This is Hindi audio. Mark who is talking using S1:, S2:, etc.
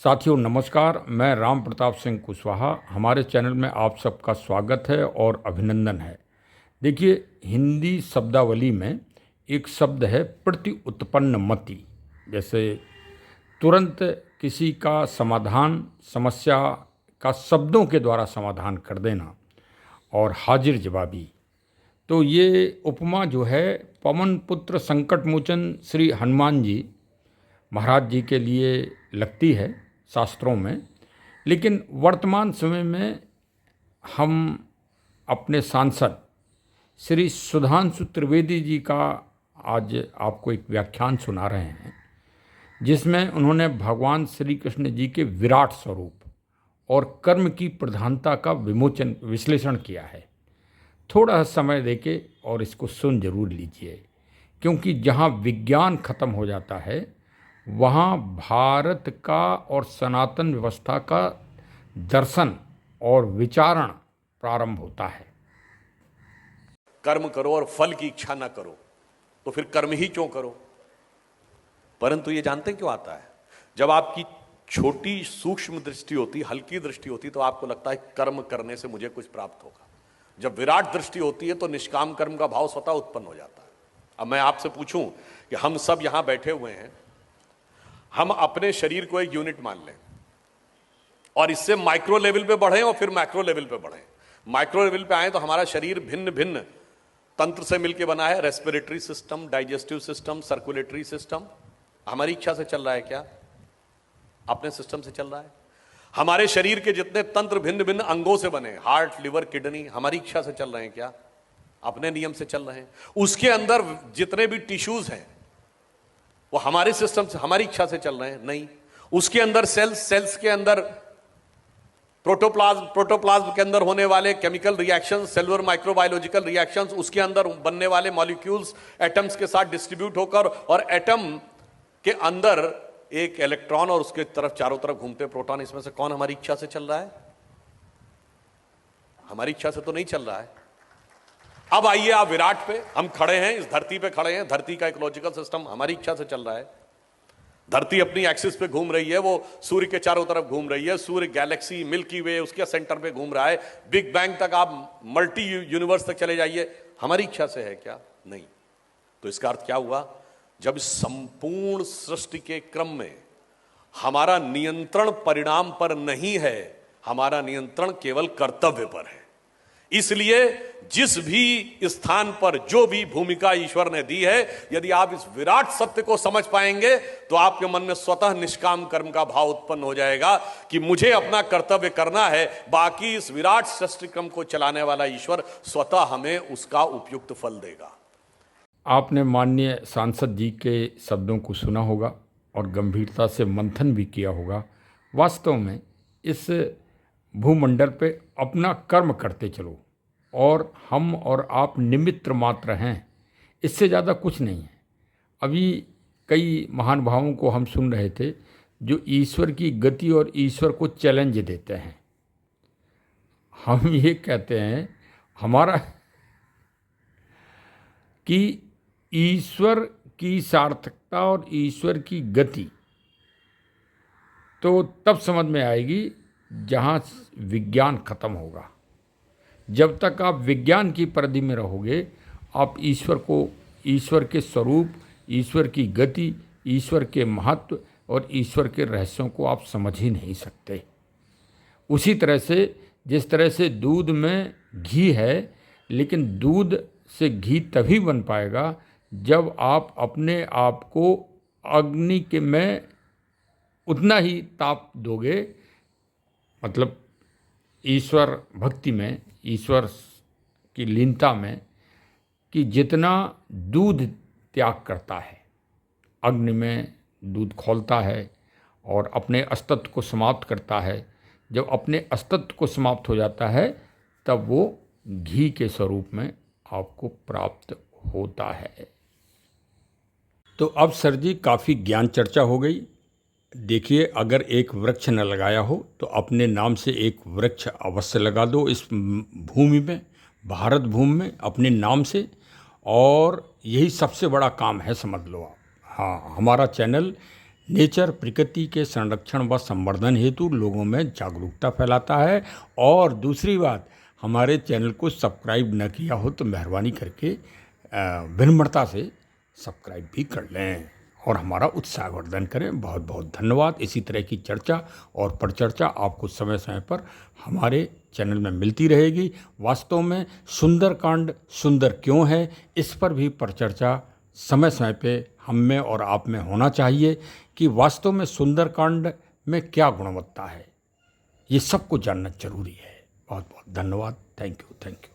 S1: साथियों नमस्कार, मैं राम प्रताप सिंह कुशवाहा। हमारे चैनल में आप सबका स्वागत है और अभिनंदन है। देखिए, हिंदी शब्दावली में एक शब्द है प्रति उत्पन्न मति। जैसे तुरंत किसी का समाधान, समस्या का शब्दों के द्वारा समाधान कर देना और हाजिर जवाबी। तो ये उपमा जो है पवन पुत्र संकट मोचन श्री हनुमान जी महाराज जी के लिए लगती है शास्त्रों में। लेकिन वर्तमान समय में हम अपने सांसद श्री सुधांशु त्रिवेदी जी का आज आपको एक व्याख्यान सुना रहे हैं, जिसमें उन्होंने भगवान श्री कृष्ण जी के विराट स्वरूप और कर्म की प्रधानता का विश्लेषण किया है। थोड़ा समय देके और इसको सुन जरूर लीजिए, क्योंकि जहाँ विज्ञान खत्म हो जाता है वहाँ भारत का और सनातन व्यवस्था का दर्शन और विचारण प्रारंभ होता है।
S2: कर्म करो और फल की इच्छा ना करो, तो फिर कर्म ही क्यों करो। परंतु ये जानते क्यों आता है? जब आपकी छोटी सूक्ष्म दृष्टि होती, हल्की दृष्टि होती, तो आपको लगता है कर्म करने से मुझे कुछ प्राप्त होगा। जब विराट दृष्टि होती है तो निष्काम कर्म का भाव स्वतः उत्पन्न हो जाता है। अब मैं आपसे पूछूं कि हम सब यहां बैठे हुए हैं, हम अपने शरीर को एक यूनिट मान लें और इससे माइक्रो लेवल पे बढ़े और फिर मैक्रो लेवल पे बढ़े। माइक्रो लेवल पे आए तो हमारा शरीर भिन्न भिन्न तंत्र से मिलकर बना है। Respiratory system, digestive system, circulatory system. हमारी इच्छा से चल रहा है क्या? अपने सिस्टम से चल रहा है। हमारे शरीर के जितने तंत्र भिन्न भिन्न अंगों से बने, हार्ट, लिवर, किडनी, हमारी इच्छा से चल रहे हैं क्या? अपने नियम से चल रहे हैं। उसके अंदर जितने भी टिश्यूज हैं वो हमारे सिस्टम से, हमारी इच्छा से चल रहे हैं? नहीं। उसके अंदर सेल्स के अंदर प्रोटोप्लाज्म के अंदर होने वाले chemical reactions, cellular microbiological reactions, उसके अंदर बनने वाले मॉलिक्यूल्स एटम्स के साथ डिस्ट्रीब्यूट होकर, और एटम के अंदर एक इलेक्ट्रॉन और उसके तरफ चारों तरफ घूमते प्रोटॉन। इसमें से कौन हमारी इच्छा से चल रहा है? हमारी इच्छा से तो नहीं चल रहा है। अब आइए आप विराट पे, हम खड़े हैं, इस धरती पे खड़े हैं। धरती का इकोलॉजिकल सिस्टम हमारी इच्छा से चल रहा है। धरती अपनी एक्सिस पे घूम रही है, वो सूर्य के चारों तरफ घूम रही है। सूर्य, गैलेक्सी, मिल्की वे उसके सेंटर पे घूम रहा है। बिग बैंग तक, आप मल्टी यूनिवर्स तक चले जाइए, हमारी इच्छा से है क्या? नहीं। तो इसका अर्थ क्या हुआ? जब संपूर्ण सृष्टि के क्रम में हमारा नियंत्रण परिणाम पर नहीं है, हमारा नियंत्रण केवल कर्तव्य पर है। इसलिए जिस भी स्थान पर जो भी भूमिका ईश्वर ने दी है, यदि आप इस विराट सत्य को समझ पाएंगे तो आपके मन में स्वतः निष्काम कर्म का भाव उत्पन्न हो जाएगा कि मुझे अपना कर्तव्य करना है, बाकी इस विराट सृष्टि क्रम को चलाने वाला ईश्वर स्वतः हमें उसका उपयुक्त फल देगा।
S1: आपने माननीय सांसद जी के शब्दों को सुना होगा और गंभीरता से मंथन भी किया होगा। वास्तव में इस भूमंडल पे अपना कर्म करते चलो और हम और आप निमित्त मात्र हैं, इससे ज़्यादा कुछ नहीं है। अभी कई महानुभावों को हम सुन रहे थे जो ईश्वर की गति और ईश्वर को चैलेंज देते हैं। हम ये कहते हैं हमारा कि ईश्वर की सार्थकता और ईश्वर की गति तो तब समझ में आएगी जहाँ विज्ञान खत्म होगा। जब तक आप विज्ञान की परिधि में रहोगे, आप ईश्वर को, ईश्वर के स्वरूप, ईश्वर की गति, ईश्वर के महत्व और ईश्वर के रहस्यों को आप समझ ही नहीं सकते। उसी तरह से जिस तरह से दूध में घी है, लेकिन दूध से घी तभी बन पाएगा जब आप अपने आप को अग्नि के में उतना ही ताप दोगे, मतलब ईश्वर भक्ति में, ईश्वर की लीनता में, कि जितना दूध त्याग करता है, अग्नि में दूध खौलता है और अपने अस्तित्व को समाप्त करता है। जब अपने अस्तित्व को समाप्त हो जाता है तब वो घी के स्वरूप में आपको प्राप्त होता है। तो अब सर जी काफ़ी ज्ञान चर्चा हो गई। देखिए, अगर एक वृक्ष न लगाया हो तो अपने नाम से एक वृक्ष अवश्य लगा दो इस भूमि में, भारत भूमि में, अपने नाम से। और यही सबसे बड़ा काम है, समझ लो आप। हाँ, हमारा चैनल नेचर प्रकृति के संरक्षण व संवर्धन हेतु लोगों में जागरूकता फैलाता है। और दूसरी बात, हमारे चैनल को सब्सक्राइब न किया हो तो मेहरबानी करके विनम्रता से सब्सक्राइब भी कर लें और हमारा उत्साहवर्धन करें। बहुत बहुत धन्यवाद। इसी तरह की चर्चा और परिचर्चा आपको समय समय पर हमारे चैनल में मिलती रहेगी। वास्तव में सुंदरकांड सुंदर क्यों है, इस पर भी परिचर्चा समय समय पे हम में और आप में होना चाहिए कि वास्तव में सुंदरकांड में क्या गुणवत्ता है, ये सबको जानना जरूरी है। बहुत बहुत धन्यवाद। Thank you.